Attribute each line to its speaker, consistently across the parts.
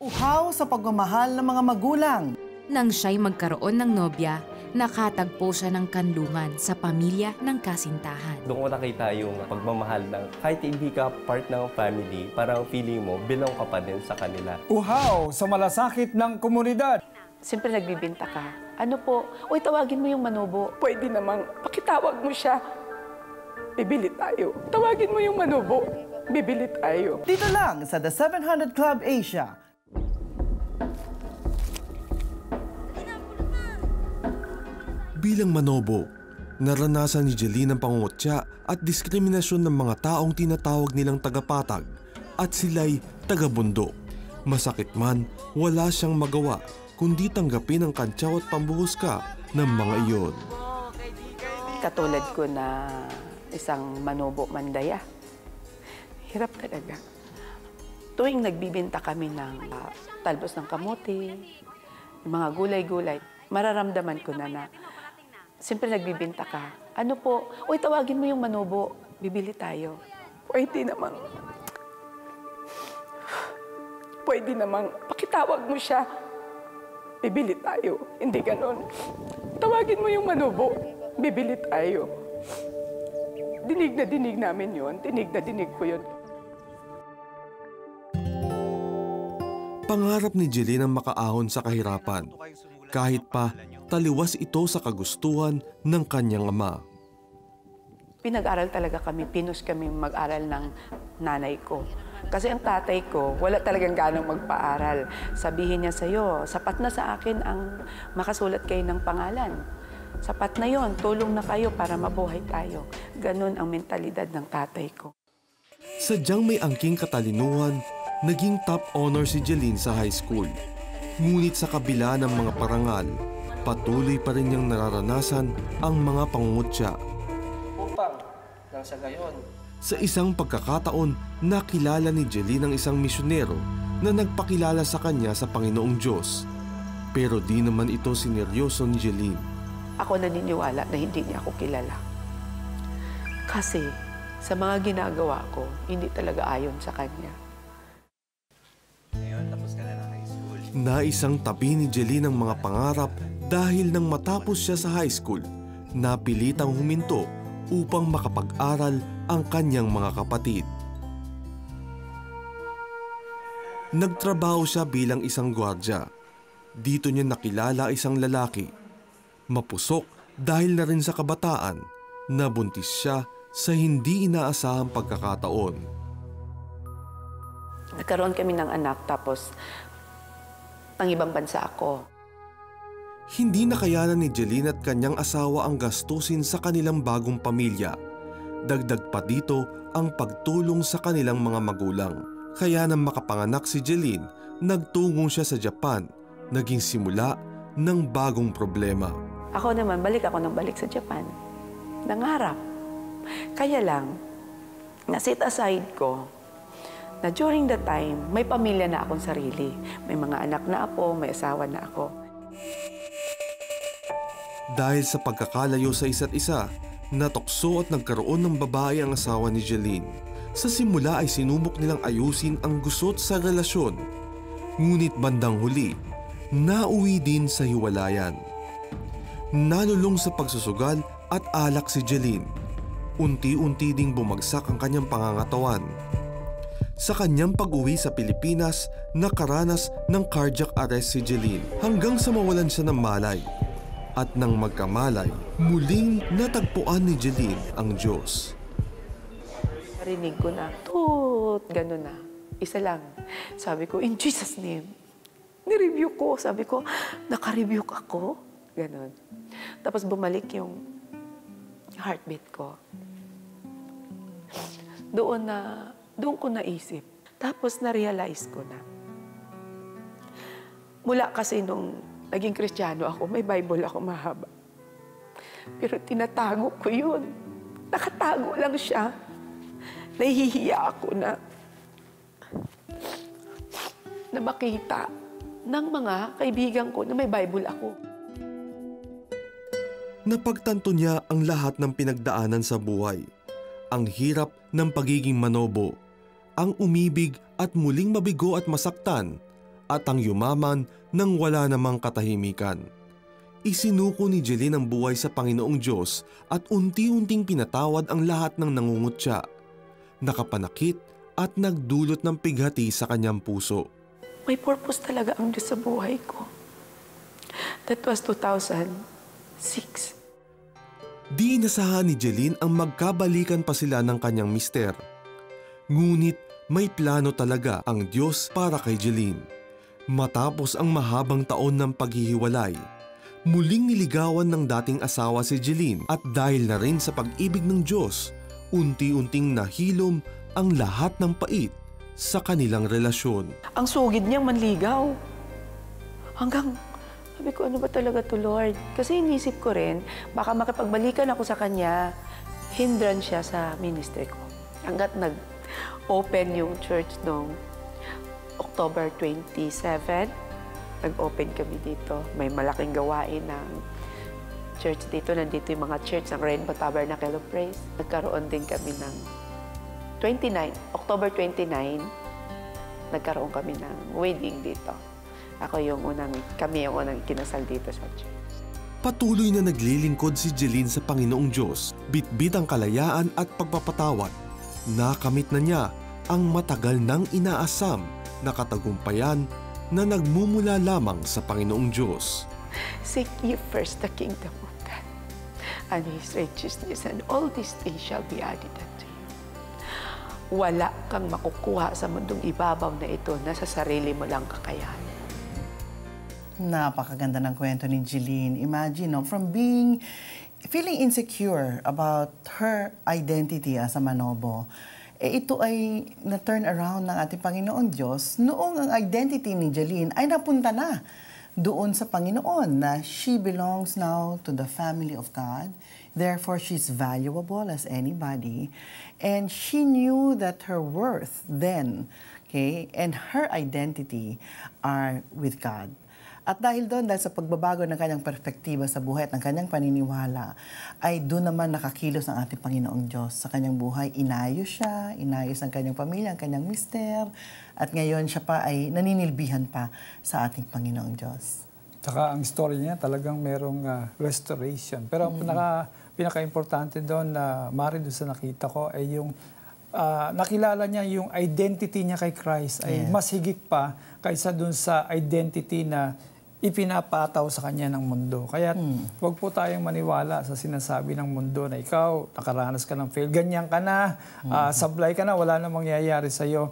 Speaker 1: Uhaw sa pagmamahal ng mga magulang.
Speaker 2: Nang siya'y magkaroon ng nobya, nakatagpo siya ng kanlungan sa pamilya ng kasintahan.
Speaker 3: Doon ko nakita yung pagmamahal ng kahit hindi ka part ng family, parang feeling mo, belong ka pa din sa kanila.
Speaker 4: Uhaw sa malasakit ng komunidad.
Speaker 5: Siyempre nagbibinta ka. Ano po? Uy, tawagin mo yung Manobo. Pwede namang pakitawag mo siya. Bibili tayo. Tawagin mo yung Manobo. Bibili tayo.
Speaker 1: Dito lang sa The 700 Club Asia.
Speaker 6: Bilang Manobo, naranasan ni Jeline ang pangungutya at diskriminasyon ng mga taong tinatawag nilang tagapatag at sila'y tagabundok. Masakit man, wala siyang magawa kundi tanggapin ang kantsaw at pambuhuska ng mga iyon.
Speaker 5: Katulad ko na isang Manobo mandaya. Hirap talaga. Tuwing nagbibinta kami ng talbos ng kamote, mga gulay-gulay, mararamdaman ko na siyempre nagbibinta ka. Ano po? Uy, tawagin mo yung Manobo. Bibili tayo. Pwede namang pakitawag mo siya. Bibili tayo. Hindi ganon. Tawagin mo yung Manobo. Bibili tayo. Dinig na dinig namin yun. Dinig na dinig ko yun.
Speaker 6: Pangarap ni Jeline ang makaahon sa kahirapan. Kahit pa taliwas ito sa kagustuhan ng kanyang ama.
Speaker 5: Pinag-aral talaga kami, pinus kami mag-aral ng nanay ko. Kasi ang tatay ko, wala talagang ganang magpaaral. Sabihin niya sa'yo, sapat na sa akin ang makasulat kayo ng pangalan. Sapat na yon, tulong na kayo para mabuhay tayo. Ganon ang mentalidad ng tatay ko.
Speaker 6: Sadyang may angking katalinuhan, naging top honor si Jeline sa high school. Ngunit sa kabila ng mga parangal, patuloy pa rin niyang nararanasan ang mga pangungutya.
Speaker 3: Upang nang sa gayon.
Speaker 6: Sa isang pagkakataon, nakilala ni Jeline ang isang misyonero na nagpakilala sa kanya sa Panginoong Diyos. Pero di naman ito sineryoso ni Jeline.
Speaker 5: Ako naniniwala na hindi niya ako kilala. Kasi sa mga ginagawa ko, hindi talaga ayon sa kanya.
Speaker 7: Ngayon, tapos ka na ng high school.
Speaker 6: Naisang tabi ni Jeline ang mga pangarap dahil nang matapos siya sa high school, napilitang huminto upang makapag-aral ang kanyang mga kapatid. Nagtrabaho siya bilang isang gwardya. Dito niya nakilala isang lalaki. Mapusok dahil na rin sa kabataan, nabuntis siya sa hindi inaasahang pagkakataon.
Speaker 5: Nagkaroon kami ng anak tapos ang ibang bansa ako.
Speaker 6: Hindi nakayanan ni Jeline at kanyang asawa ang gastusin sa kanilang bagong pamilya. Dagdag pa dito ang pagtulong sa kanilang mga magulang. Kaya nang makapanganak si Jeline, nagtungo siya sa Japan, naging simula ng bagong problema.
Speaker 5: Ako naman, balik ako ng balik sa Japan. Nangarap. Kaya lang, na-set aside ko na during the time, may pamilya na akong sarili. May mga anak na ako, may asawa na ako.
Speaker 6: Dahil sa pagkakalayo sa isa't isa, natukso at nagkaroon ng babae ang asawa ni Jeline. Sa simula ay sinubok nilang ayusin ang gusot sa relasyon. Ngunit bandang huli, nauwi din sa hiwalayan. Nalulong sa pagsusugal at alak si Jeline. Unti-unti ding bumagsak ang kanyang pangangatawan. Sa kanyang pag-uwi sa Pilipinas, nakaranas ng cardiac arrest si Jeline hanggang sa mawalan siya ng malay. At nang magkamalay, muling natagpuan ni Jeline ang Diyos.
Speaker 5: Narinig ko na, tut, gano'n na. Isa lang. Sabi ko, in Jesus' name. Nireview ko. Sabi ko, naka-review ako. Gano'n. Tapos bumalik yung heartbeat ko. Doon ko naisip. Tapos na-realize ko na. Mula kasi nung naging Kristiyano ako, may Bible ako mahaba. Pero tinatago ko yun. Nakatago lang siya. Nahihiya ako na makita ng mga kaibigan ko na may Bible ako.
Speaker 6: Napagtanto niya ang lahat ng pinagdaanan sa buhay. Ang hirap ng pagiging manobo, ang umibig at muling mabigo at masaktan, at ang yumaman nang wala namang katahimikan. Isinuko ni Jeline ang buhay sa Panginoong Diyos at unti-unting pinatawad ang lahat ng nangungutya, nakapanakit at nagdulot ng pighati sa kanyang puso.
Speaker 5: May purpose talaga ang Diyos sa buhay ko. That was 2006.
Speaker 6: Di inasahan ni Jeline ang magkabalikan pa sila ng kanyang mister. Ngunit may plano talaga ang Diyos para kay Jeline. Matapos ang mahabang taon ng paghihiwalay, muling niligawan ng dating asawa si Jeline at dahil na rin sa pag-ibig ng Diyos, unti-unting nahilom ang lahat ng pait sa kanilang relasyon.
Speaker 5: Ang sugid niya manligaw. Hanggang sabi ko, ano ba talaga to, Lord? Kasi inisip ko rin, baka makipagbalikan ako sa kanya, hindrance siya sa ministry ko. Hanggat nag-open yung church noong October 27, nag-open kami dito. May malaking gawain ng church dito. Nandito yung mga church ng Rainbow Tabernacle of Praise. Nagkaroon din kami ng October 29, nagkaroon kami ng wedding dito. Kami yung unang kinasal dito sa church.
Speaker 6: Patuloy na naglilingkod si Jeline sa Panginoong Diyos, bitbit ang kalayaan at pagpapatawad. Nakamit na niya ang matagal nang inaasam na katagumpayan na nagmumula lamang sa Panginoong Diyos.
Speaker 5: Seek ye first the kingdom of God and His righteousness, and all these things shall be added unto you. Wala kang makukuha sa mundong ibabaw na ito na sa sarili mo lang kakayahan.
Speaker 1: Napakaganda ng kwento ni Jeline. Imagine, no, from feeling insecure about her identity as a manobo, ito ay na-turn around ng ating Panginoon Diyos noong ang identity ni Jeline ay napunta na doon sa Panginoon na she belongs now to the family of God. Therefore, she's valuable as anybody. And she knew that her worth then, and her identity are with God. At dahil sa pagbabago ng kanyang perspektiba sa buhay at ng kanyang paniniwala, ay doon naman nakakilos ang ating Panginoong Diyos sa kanyang buhay. Inayos siya, inayos ang kanyang pamilya, ang kanyang mister, at ngayon siya pa ay naninilbihan pa sa ating Panginoong Diyos.
Speaker 4: Saka ang story niya talagang merong restoration. Pero pinaka-importante doon na doon sa nakita ko ay yung nakilala niya yung identity niya kay Christ ay mas higit pa kaysa doon sa identity na ipinapataw sa kanya ng mundo. Kaya huwag po tayong maniwala sa sinasabi ng mundo na ikaw, nakaranas ka ng fail, ganyan ka na, sablay ka na, wala na mangyayari sa'yo.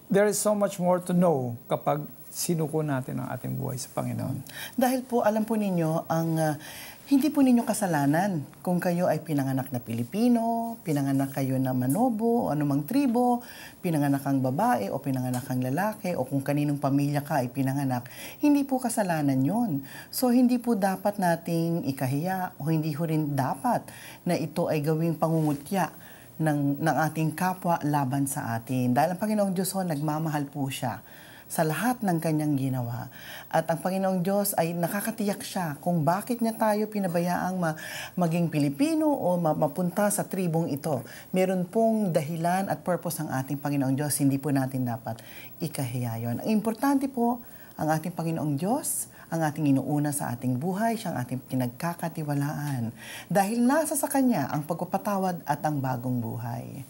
Speaker 4: There is so much more to know kapag sinuko natin ang ating buhay sa Panginoon.
Speaker 1: Dahil po, alam po ninyo, hindi po ninyo kasalanan kung kayo ay pinanganak na Pilipino, pinanganak kayo na manobo, o anumang tribo, pinanganak kang babae o pinanganak kang lalaki, o kung kaninong pamilya ka ay pinanganak. Hindi po kasalanan yon. So, hindi po dapat nating ikahiya o hindi ho rin dapat na ito ay gawing pangungutya ng ating kapwa laban sa atin. Dahil ang Panginoong Diyos ho, nagmamahal po siya sa lahat ng kanyang ginawa. At ang Panginoong Diyos ay nakakatiyak siya kung bakit niya tayo pinabayaang maging Pilipino o mapunta sa tribong ito. Meron pong dahilan at purpose ang ating Panginoong Diyos. Hindi po natin dapat ikahiya yun. Ang importante po, ang ating Panginoong Diyos, ang ating inuuna sa ating buhay, siyang ating pinagkakatiwalaan. Dahil nasa sa Kanya ang pagpapatawad at ang bagong buhay.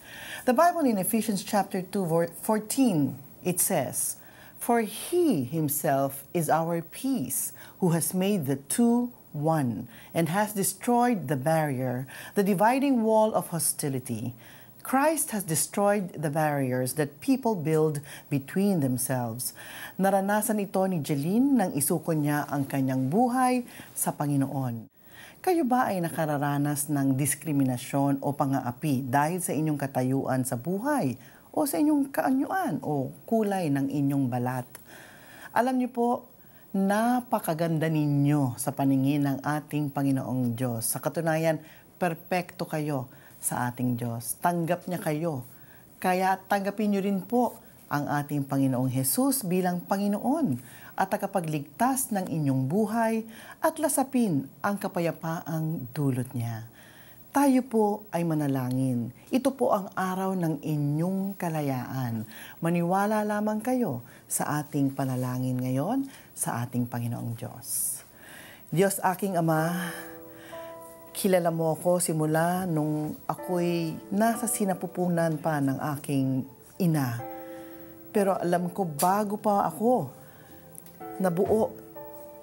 Speaker 1: The Bible in Ephesians chapter 2, 14, it says, "For He Himself is our peace, who has made the two one, and has destroyed the barrier, the dividing wall of hostility. Christ has destroyed the barriers that people build between themselves." Naranasan ito ni Jeline nang isuko niya ang kanyang buhay sa Panginoon. Kayo ba ay nakararanas ng diskriminasyon o pang-aapi dahil sa inyong katayuan sa buhay o sa inyong kaanyuan o kulay ng inyong balat? Alam niyo po, napakaganda ninyo sa paningin ng ating Panginoong Diyos. Sa katunayan, perpekto kayo sa ating Diyos. Tanggap niya kayo. Kaya tanggapin niyo rin po ang ating Panginoong Hesus bilang Panginoon at tagapagligtas ng inyong buhay at lasapin ang kapayapaang dulot niya. Tayo po ay manalangin. Ito po ang araw ng inyong kalayaan. Maniwala lamang kayo sa ating panalangin ngayon sa ating Panginoong Diyos. Diyos aking Ama, kilala mo ako simula nung ako'y nasa sinapupunan pa ng aking ina. Pero alam ko bago pa ako nabuo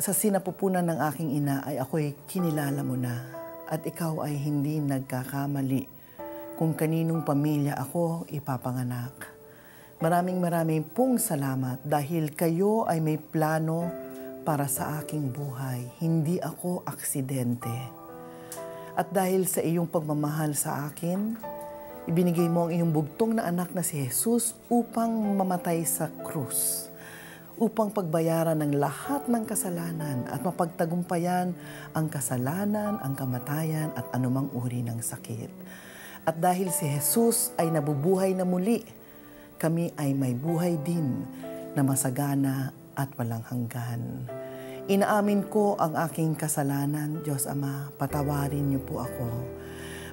Speaker 1: sa sinapupunan ng aking ina ay ako'y kinilala mo na at ikaw ay hindi nagkakamali kung kaninong pamilya ako ipapanganak. Maraming pong salamat dahil kayo ay may plano para sa aking buhay. Hindi ako aksidente. At dahil sa iyong pagmamahal sa akin, ibinigay mo ang iyong bugtong na anak na si Jesus upang mamatay sa krus, upang pagbayaran ng lahat ng kasalanan at mapagtagumpayan ang kasalanan, ang kamatayan at anumang uri ng sakit. At dahil si Jesus ay nabubuhay na muli, kami ay may buhay din na masagana at walang hanggan. Inaamin ko ang aking kasalanan, Diyos Ama, patawarin niyo po ako.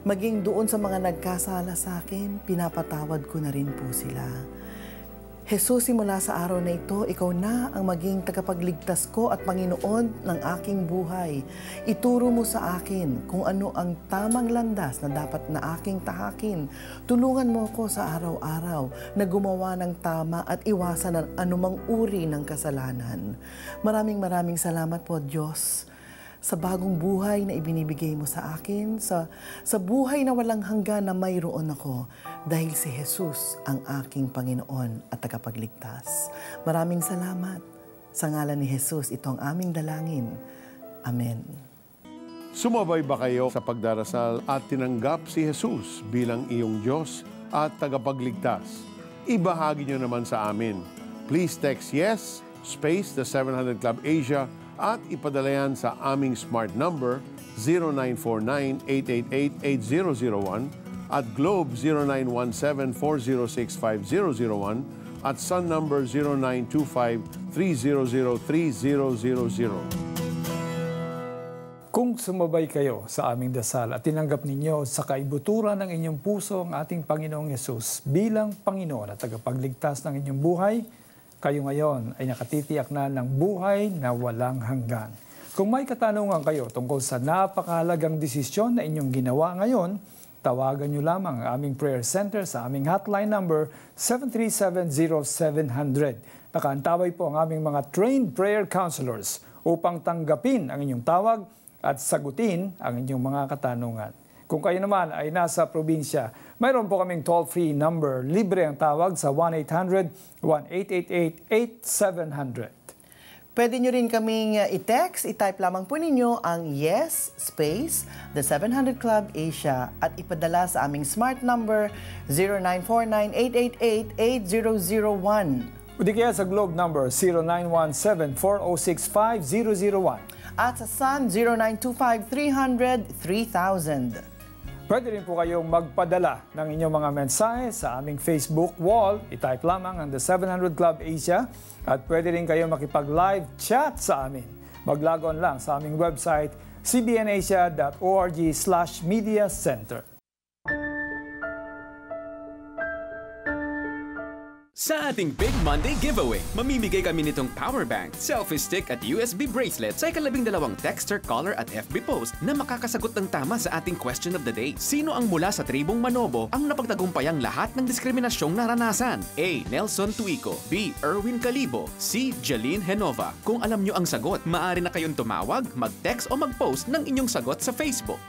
Speaker 1: Maging doon sa mga nagkasala sa akin, pinapatawad ko na rin po sila. Jesus, simula sa araw na ito, ikaw na ang maging tagapagligtas ko at Panginoon ng aking buhay. Ituro mo sa akin kung ano ang tamang landas na dapat na aking tahakin. Tulungan mo ako sa araw-araw na gumawa ng tama at iwasan ang anumang uri ng kasalanan. Maraming salamat po, Diyos, sa bagong buhay na ibinibigay mo sa akin, sa buhay na walang hanggan na mayroon ako, dahil si Jesus ang aking Panginoon at tagapagligtas. Maraming salamat. Sa ngalan ni Jesus, ito ang aming dalangin. Amen.
Speaker 7: Sumabay ba kayo sa pagdarasal at tinanggap si Jesus bilang iyong Diyos at tagapagligtas? Ibahagi nyo naman sa amin. Please text yes, space the 700 Club Asia at ipadala yan sa aming smart number 0949-888-8001 at Globe 0917-406-5001 at Sun number 0925-300-3000.
Speaker 4: Kung sumabay kayo sa aming dasal at tinanggap ninyo sa kaibuturan ng inyong puso ang ating Panginoong Yesus bilang Panginoon at tagapagligtas ng inyong buhay, kayo ngayon ay nakatitiyak na ng buhay na walang hanggan. Kung may katanungan kayo tungkol sa napakahalagang desisyon na inyong ginawa ngayon, tawagan nyo lamang ang aming prayer center sa aming hotline number 737-0700. Nakaantabay po ang aming mga trained prayer counselors upang tanggapin ang inyong tawag at sagutin ang inyong mga katanungan. Kung kayo naman ay nasa probinsya, mayroon po kaming toll-free number. Libre ang tawag sa 1-800-1888-8700.
Speaker 1: Pwede nyo rin kaming i-text, i-type lamang po ninyo ang yes, space, the 700 Club Asia at ipadala sa aming smart number 0949-888-8001.
Speaker 4: O di kaya sa Globe number 0917-406-5001.
Speaker 1: At sa Sun 0925-300-3000.
Speaker 4: Pwede rin po kayong magpadala ng inyong mga mensahe sa aming Facebook wall. I-type lamang ang The 700 Club Asia at pwede rin kayo makipag-live chat sa amin. Mag-log on lang sa aming website cbnasia.org/mediacenter.
Speaker 8: Sa ating Big Monday giveaway, mamimigay kami nitong power bank, selfie stick at USB bracelet sa ika-12 texter, caller at FB post na makakasagot ng tama sa ating question of the day. Sino ang mula sa tribong Manobo ang napagtagumpayang lahat ng diskriminasyong naranasan? A. Nelson Tuico, B. Erwin Calibo, C. Jeline Henova. Kung alam nyo ang sagot, maaari na kayong tumawag, mag-text o mag-post ng inyong sagot sa Facebook.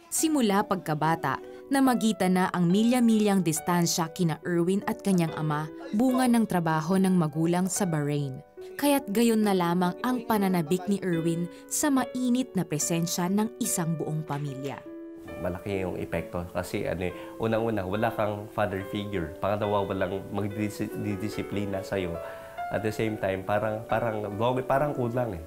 Speaker 2: Simula pagkabata, namagitan na ang milya-milyang distansya kina Erwin at kanyang ama, bunga ng trabaho ng magulang sa Bahrain. Kaya't gayon na lamang ang pananabik ni Erwin sa mainit na presensya ng isang buong pamilya.
Speaker 3: Malaki yung epekto kasi unang-una, wala kang father figure. Pangalawa, walang magdidisiplina sa'yo. At the same time, parang kulang eh.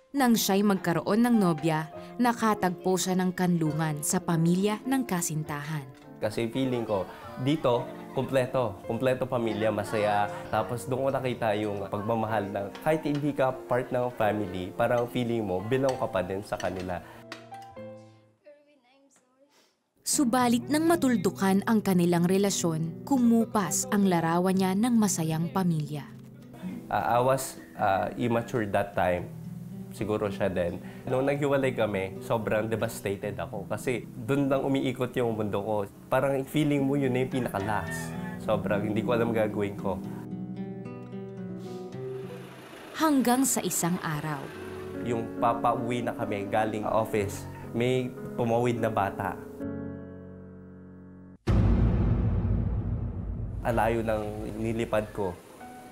Speaker 2: Nang siya'y magkaroon ng nobya, nakatagpo siya ng kanlungan sa pamilya ng kasintahan.
Speaker 3: Kasi feeling ko, dito, Kumpleto pamilya, masaya. Tapos doon ko nakita yung pagmamahal ng kahit hindi ka part ng family, parang feeling mo, belong ka pa din sa kanila.
Speaker 2: Subalit nang matuldukan ang kanilang relasyon, kumupas ang larawan niya ng masayang pamilya.
Speaker 3: I was immature that time. Siguro siya din. Nung naghiwalay kami, sobrang devastated ako. Kasi doon lang umiikot yung mundo ko. Parang feeling mo yun na yung pinaka-last. Sobrang hindi ko alam gagawin ko.
Speaker 2: Hanggang sa isang araw,
Speaker 3: Yung papauwi na kami galing office, may tumawid na bata. Alayo ng nilipad ko.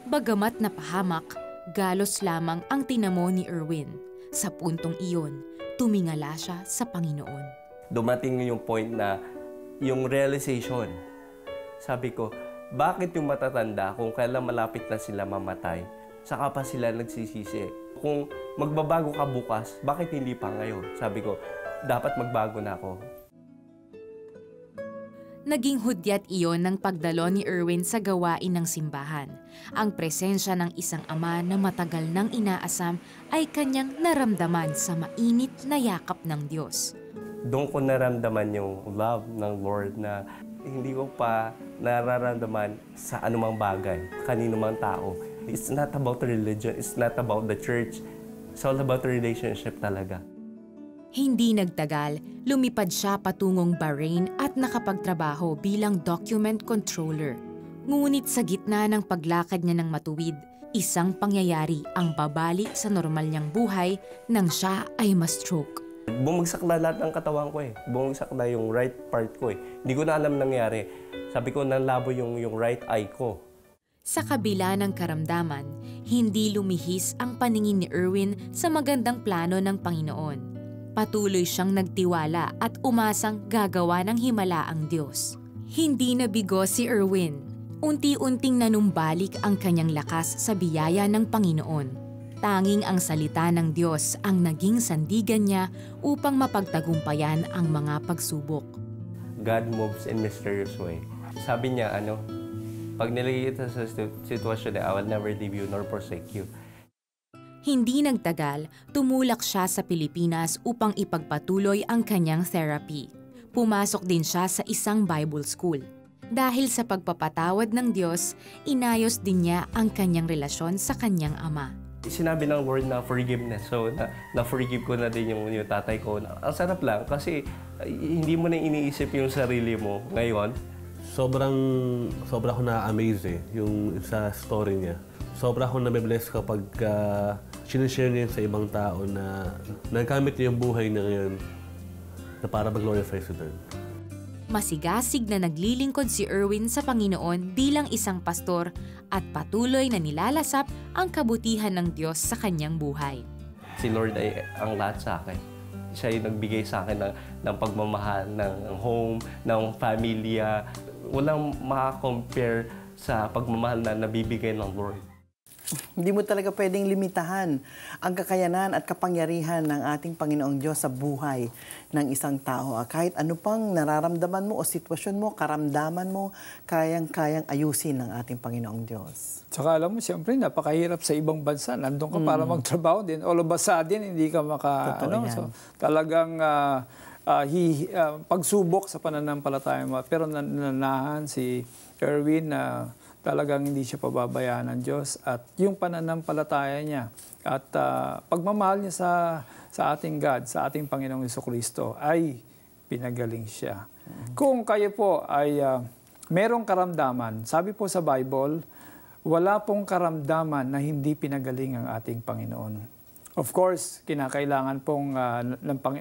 Speaker 2: bagamat napahamak, galos lamang ang tinamo ni Erwin. Sa puntong iyon, tumingala siya sa Panginoon.
Speaker 3: Dumating yung point na yung realization. Sabi ko, bakit yung matatanda kung kailan malapit na sila mamatay, saka pa sila nagsisisi? Kung magbabago ka bukas, bakit hindi pa ngayon? Sabi ko, dapat magbago na ako.
Speaker 2: Naging hudyat iyon ng pagdalo ni Erwin sa gawain ng simbahan. Ang presensya ng isang ama na matagal nang inaasam ay kanyang naramdaman sa mainit na yakap ng Diyos.
Speaker 3: Doon ko naramdaman yung love ng Lord na hindi ko pa nararamdaman sa anumang bagay, kanino mang tao. It's not about religion, it's not about the church. It's all about relationship talaga.
Speaker 2: Hindi nagtagal, lumipad siya patungong Bahrain at nakapagtrabaho bilang document controller. Ngunit sa gitna ng paglakad niya ng matuwid, isang pangyayari ang babalik sa normal niyang buhay nang siya ay ma-stroke.
Speaker 3: Bumagsak na lahat ng katawan ko eh. Bumagsak na yung right part ko eh. Hindi ko na alam nangyari. Sabi ko, nalabo yung right eye ko.
Speaker 2: Sa kabila ng karamdaman, hindi lumihis ang paningin ni Erwin sa magandang plano ng Panginoon. Patuloy siyang nagtiwala at umasang gagawa ng himala ang Diyos. Hindi nabigo si Erwin. Unti-unting nanumbalik ang kanyang lakas sa biyaya ng Panginoon. Tanging ang salita ng Diyos ang naging sandigan niya upang mapagtagumpayan ang mga pagsubok.
Speaker 3: God moves in mysterious way. Sabi niya, pag nilagay kita sa sitwasyon na I will never leave you nor forsake you.
Speaker 2: Hindi nagtagal, tumulak siya sa Pilipinas upang ipagpatuloy ang kanyang therapy. Pumasok din siya sa isang Bible school. Dahil sa pagpapatawad ng Diyos, inayos din niya ang kanyang relasyon sa kanyang ama.
Speaker 3: Sinabi ng Lord na forgiveness. So, na-forgive ko na din yung tatay ko. Ang sarap lang kasi hindi mo na iniisip yung sarili mo ngayon.
Speaker 9: Sobra ako na-amaze yung sa story niya. Sobra ako na-bless kapag sinishare niya sa ibang tao na nagkamit niya yung buhay na ngayon na para mag-glorify si Lord.
Speaker 2: Masigasig na naglilingkod si Erwin sa Panginoon bilang isang pastor at patuloy na nilalasap ang kabutihan ng Diyos sa kanyang buhay.
Speaker 3: Si Lord ay ang lahat sa akin. Siya yung nagbigay sa akin ng pagmamahal, ng home, ng pamilya. Walang makakompare sa pagmamahal na nabibigay ng Lord.
Speaker 1: Hindi mo talaga pwedeng limitahan ang kakayanan at kapangyarihan ng ating Panginoong Diyos sa buhay ng isang tao. Kahit ano pang nararamdaman mo o sitwasyon mo, karamdaman mo, kayang-kayang ayusin ng ating Panginoong Diyos.
Speaker 4: Tsaka alam mo, siyempre, napakahirap sa ibang bansa. Nandun ka para magtrabaho din. All of a sudden, hindi ka So, talagang pagsubok sa pananampalataya mo. Pero nananahan si Erwin na talagang hindi siya pababayaan ng Diyos at yung pananampalataya niya at pagmamahal niya sa ating God, sa ating Panginoong Jesucristo ay pinagaling siya. Kung kayo po ay merong karamdaman, sabi po sa Bible, wala pong karamdaman na hindi pinagaling ang ating Panginoon. Of course, kinakailangan pong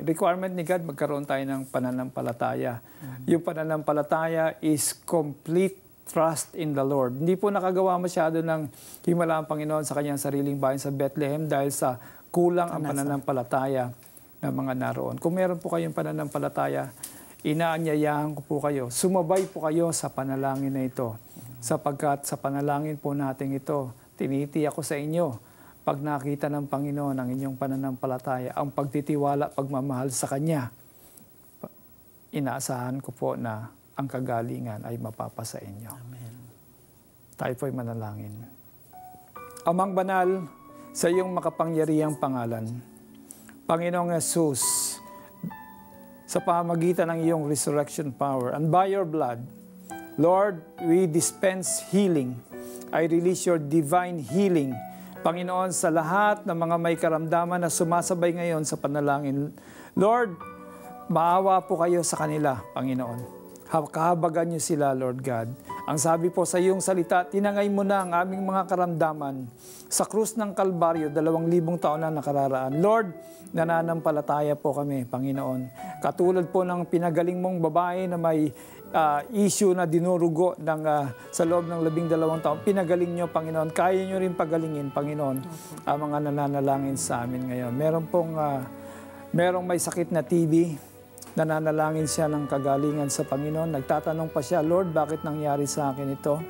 Speaker 4: requirement ni God, magkaroon tayo ng pananampalataya. Yung pananampalataya is complete trust in the Lord. Hindi po nakagawa masyado ng himala ang Panginoon sa kanyang sariling bayan sa Bethlehem dahil sa kulang ang pananampalataya ng mga naroon. Kung meron po kayong pananampalataya, inaanyayahan ko po kayo, sumabay po kayo sa panalangin na ito. Sapagkat sa panalangin po natin ito, tinitiyak ko sa inyo, pag nakita ng Panginoon ang inyong pananampalataya, ang pagtitiwala, pagmamahal sa Kanya, inaasahan ko po na ang kagalingan ay mapapasa inyo.
Speaker 1: Amen.
Speaker 4: Tayo po'y manalangin. Amang banal, sa iyong makapangyarihang pangalan, Panginoong Jesus, sa pamamagitan ng iyong resurrection power, and by your blood, Lord, we dispense healing. I release your divine healing, Panginoon, sa lahat ng mga may karamdaman na sumasabay ngayon sa panalangin. Lord, maawa po kayo sa kanila, Panginoon. Kahabagan niyo sila, Lord God. Ang sabi po sa iyong salita, tinangay mo na ang aming mga karamdaman sa krus ng Kalbaryo, 2,000 taon na nakararaan. Lord, nananampalataya po kami, Panginoon. Katulad po ng pinagaling mong babae na may issue na dinurugo sa loob ng 12 taon. Pinagaling niyo, Panginoon. Kaya niyo rin pagalingin, Panginoon, ang mga nananalangin sa amin ngayon. Merong may sakit na TB, nananalangin siya ng kagalingan sa Panginoon. Nagtatanong pa siya, Lord, bakit nangyari sa akin ito?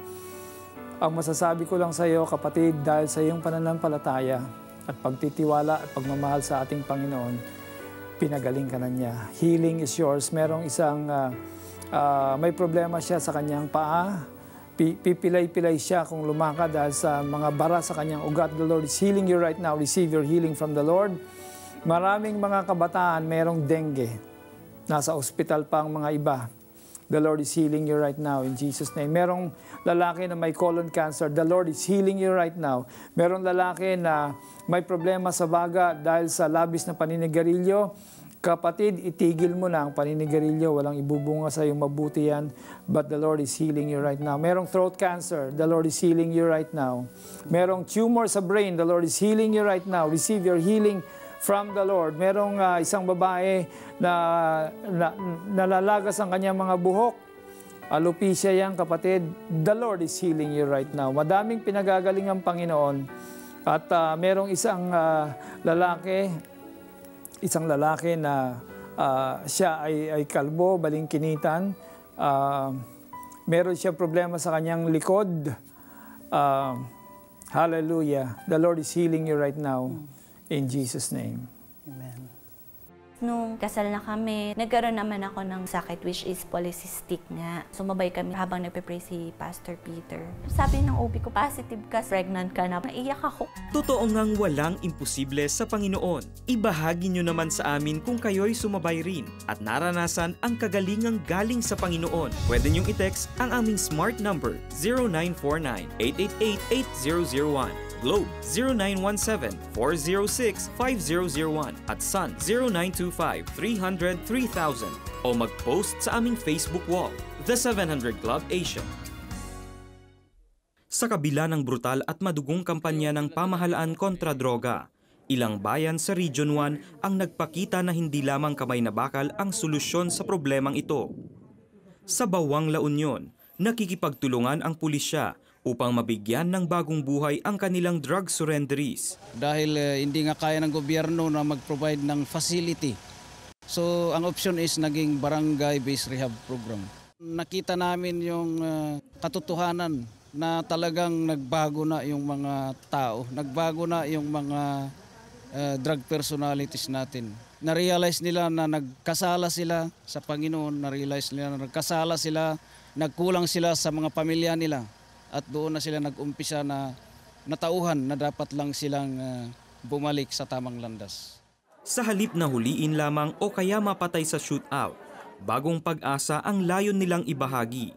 Speaker 4: Ang masasabi ko lang sa iyo, kapatid, dahil sa iyong pananampalataya at pagtitiwala at pagmamahal sa ating Panginoon, pinagaling ka na niya. Healing is yours. Merong isang may problema siya sa kanyang paa. Pipilay-pilay siya kung lumakad dahil sa mga bara sa kanyang ugat. The Lord is healing you right now. Receive your healing from the Lord. Maraming mga kabataan, merong dengue. Nasa ospital pa ang mga iba. The Lord is healing you right now in Jesus' name. Merong lalaki na may colon cancer. The Lord is healing you right now. Merong lalaki na may problema sa baga dahil sa labis na paninigarilyo. Kapatid, itigil mo na ang paninigarilyo. Walang ibubunga sa iyong mabuti yan. But the Lord is healing you right now. Merong throat cancer. The Lord is healing you right now. Merong tumor sa brain. The Lord is healing you right now. Receive your healing from the Lord. Merong isang babae na nalalagas ang kanyang mga buhok. Alopecia yan, kapatid. The Lord is healing you right now. Madaming pinagagaling ang Panginoon. At merong isang lalaki na siya ay kalbo, balingkinitan. Meron siya problema sa kanyang likod. Hallelujah. The Lord is healing you right now. In Jesus' name.
Speaker 1: Amen.
Speaker 10: Nung kasal na kami, nagkaroon naman ako ng sakit which is polycystic nga. Sumabay kami habang nagpe-pray si Pastor Peter. Sabi ng OB ko, positive ka, pregnant ka na. Naiyak ako.
Speaker 11: Totoo ngang walang imposible sa Panginoon. Ibahagi nyo naman sa amin kung kayo'y sumabay rin at naranasan ang kagalingang galing sa Panginoon. Pwede nyong i-text ang aming smart number 0949-888-8001. Globe 0917-406-5001 at Sun 0925-300-3000 o mag-post sa aming Facebook wall, The 700 Club Asia. Sa kabila ng brutal at madugong kampanya ng pamahalaan kontra droga, ilang bayan sa Region 1 ang nagpakita na hindi lamang kamay na bakal ang solusyon sa problemang ito. Sa Bawang La Union, nakikipagtulungan ang pulisya upang mabigyan ng bagong buhay ang kanilang drug surrenderies.
Speaker 12: Dahil hindi nga kaya ng gobyerno na mag-provide ng facility. So ang option is naging barangay-based rehab program. Nakita namin yung katotohanan na talagang nagbago na yung mga tao, nagbago na yung mga drug personalities natin. Na-realize nila na nagkasala sila sa Panginoon, na-realize nila na nagkasala sila, nagkulang sila sa mga pamilya nila. At doon na sila nag-umpisa na natauhan na dapat lang silang bumalik sa tamang landas.
Speaker 11: Sa halip na huliin lamang o kaya mapatay sa shootout, bagong pag-asa ang layon nilang ibahagi.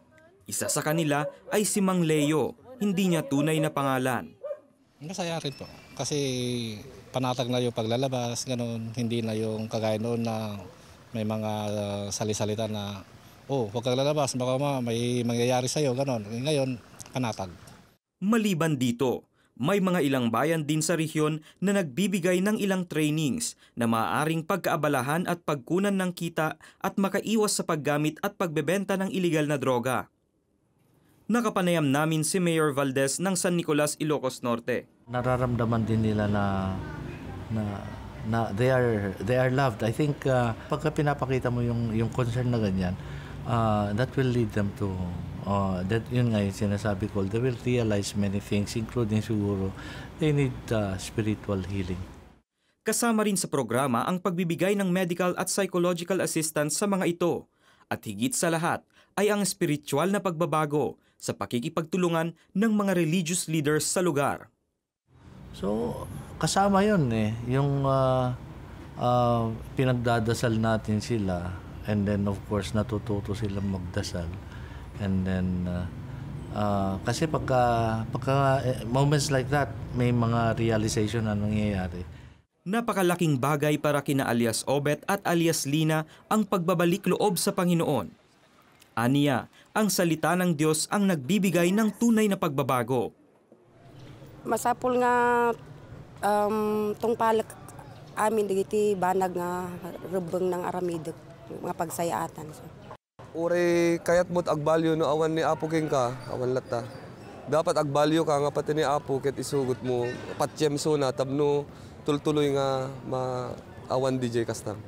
Speaker 11: Isa sa kanila ay si Mang Leo, hindi niya tunay na pangalan.
Speaker 13: Masaya rin po kasi panatag na yung paglalabas, ganun. Hindi na yung kagaya noon na may mga salisalita na huwag kang lalabas, baka may mangyayari sa'yo, ganun. Ngayon, panatag.
Speaker 11: Maliban dito, may mga ilang bayan din sa rehiyon na nagbibigay ng ilang trainings na maaaring pagkaabalahan at pagkunan ng kita at makaiwas sa paggamit at pagbebenta ng iligal na droga. Nakapanayam namin si Mayor Valdez ng San Nicolas, Ilocos Norte.
Speaker 14: Nararamdaman din nila na they are loved. I think pagka pinapakita mo yung concern na ganyan, that will lead them to yun nga yung sinasabi ko, they will realize many things, including siguro they need spiritual healing.
Speaker 11: Kasama rin sa programa ang pagbibigay ng medical at psychological assistance sa mga ito. At higit sa lahat, ay ang espiritual na pagbabago sa pakikipagtulungan ng mga religious leaders sa lugar.
Speaker 14: So, kasama yun yung pinagdadasal natin sila, and then of course natututo silang magdasal. And then, kasi pagka moments like that, may mga realization na nangyayari.
Speaker 11: Napakalaking bagay para kina alias Obet at alias Lina ang pagbabalik loob sa Panginoon. Aniya, ang salita ng Diyos ang nagbibigay ng tunay na pagbabago.
Speaker 15: Masapul nga tungpalak amin digiti banag nga rubeng ng aramidek nga pagsayaatan.
Speaker 16: Uri kayat mo't agbalyo no awan ni Apo king ka, awan lata. Dapat agbalyo ka nga pati ni Apo ket isugot mo patyemso na tabno tultuloy nga maawan DJ kastang.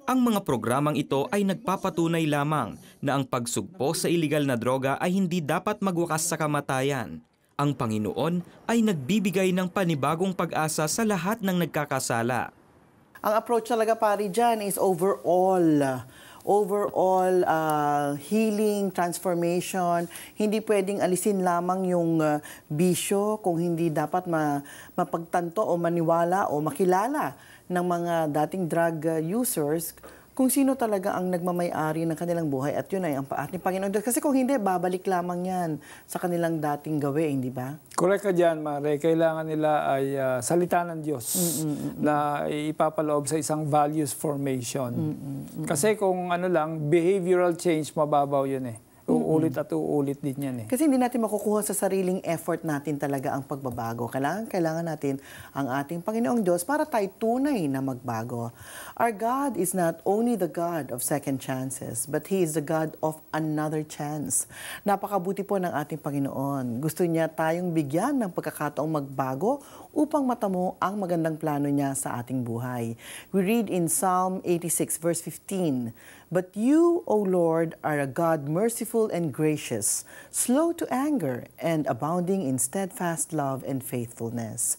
Speaker 11: Ang mga programang ito ay nagpapatunay lamang na ang pagsugpo sa iligal na droga ay hindi dapat magwakas sa kamatayan. Ang Panginoon ay nagbibigay ng panibagong pag-asa sa lahat ng nagkakasala.
Speaker 1: Ang approach talaga pari dyan is overall healing, transformation. Hindi pwedeng alisin lamang yung bisyo kung hindi dapat mapagtanto o maniwala o makilala ng mga dating drug users kung sino talaga ang nagmamay-ari ng kanilang buhay, at yun ay ang ating Panginoon Diyos. Kasi kung hindi, babalik lamang yan sa kanilang dating gawin, di ba?
Speaker 4: Correct ka dyan, Mare. Kailangan nila ay salita ng Diyos na ipapaloob sa isang values formation. Kasi kung ano lang, behavioral change, mababaw yun eh. Uulit at uulit din yan eh.
Speaker 1: Kasi hindi natin makukuha sa sariling effort natin talaga ang pagbabago. Kailangan natin ang ating Panginoong Diyos para tayo tunay na magbago. Our God is not only the God of second chances, but He is the God of another chance. Napakabuti po ng ating Panginoon. Gusto niya tayong bigyan ng pagkakataong magbago upang matamo ang magandang plano niya sa ating buhay. We read in Psalm 86 verse 15, "But you, O Lord, are a God merciful and gracious, slow to anger, and abounding in steadfast love and faithfulness."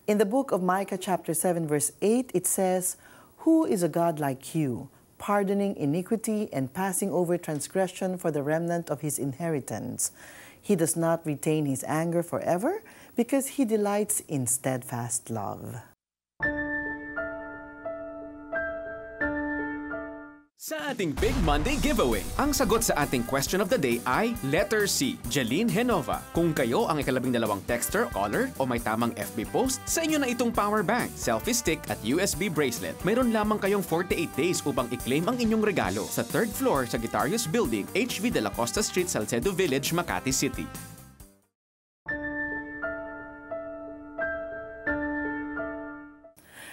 Speaker 1: In the book of Micah chapter 7 verse 8, it says, "Who is a God like you, pardoning iniquity and passing over transgression for the remnant of his inheritance? He does not retain his anger forever, because he delights in steadfast love."
Speaker 8: Sa ating Big Monday giveaway, ang sagot sa ating question of the day ay letter C, Jeline Henova. Kung kayo ang ika-12 texter, caller o may tamang FB post, sa inyo na itong power bank, selfie stick at USB bracelet. Mayroon lamang kayong 48 days upang i-claim ang inyong regalo sa 3rd floor sa Guitarius Building, HV de la Costa Street, Salcedo Village, Makati City.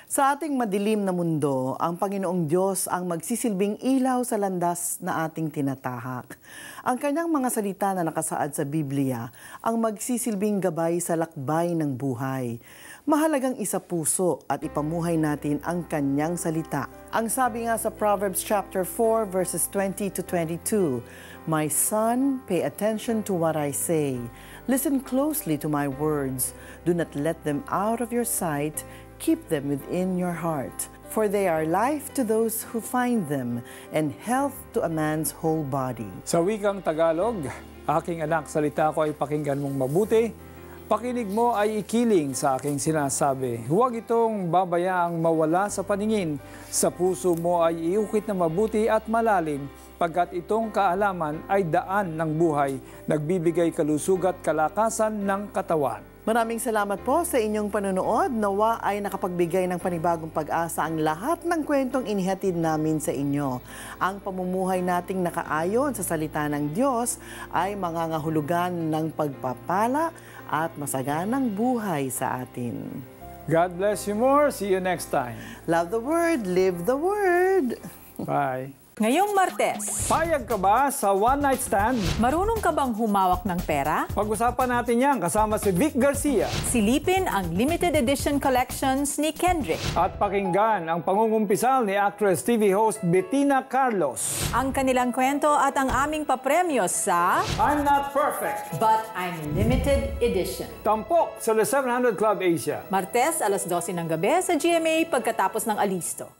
Speaker 1: Sa ating madilim na mundo, ang Panginoong Diyos ang magsisilbing ilaw sa landas na ating tinatahak. Ang kanyang mga salita na nakasaad sa Biblia ang magsisilbing gabay sa lakbay ng buhay. Mahalagang isapuso at ipamuhay natin ang kanyang salita. Ang sabi nga sa Proverbs chapter 4 verses 20 to 22, "My son, pay attention to what I say. Listen closely to my words. Do not let them out of your sight. Keep them within your heart, for they are life to those who find them, and health to a man's whole body."
Speaker 4: Sa wikang Tagalog, aking anak, salita ko ay pakinggan mong mabuti. Pakinig mo ay ikiling sa aking sinasabi. Huwag itong babayaang mawala sa paningin. Sa puso mo ay iukit na mabuti at malalim, pagkat itong kaalaman ay daan ng buhay, nagbibigay kalusug at kalakasan ng katawan.
Speaker 1: Maraming salamat po sa inyong panonood. Nawa ay nakapagbigay ng panibagong pag-asa ang lahat ng kwentong inihatid namin sa inyo. Ang pamumuhay nating nakaayon sa salita ng Diyos ay mangangahulugan ng pagpapala at masaganang buhay sa atin.
Speaker 4: God bless you more. See you next time.
Speaker 1: Love the Word, live the Word.
Speaker 4: Bye.
Speaker 17: Ngayong Martes,
Speaker 4: payag ka ba sa one-night stand?
Speaker 17: Marunong ka bang humawak ng pera?
Speaker 4: Pag-usapan natin yan kasama si Vic Garcia.
Speaker 17: Silipin ang limited edition collections ni Kendrick.
Speaker 4: At pakinggan ang pangungumpisal ni actress TV host Bettina Carlos.
Speaker 17: Ang kanilang kwento at ang aming papremyos sa
Speaker 4: I'm Not Perfect,
Speaker 17: But I'm Limited Edition.
Speaker 4: Tampok sa The 700 Club Asia.
Speaker 17: Martes, alas 12 ng gabi sa GMA pagkatapos ng Alisto.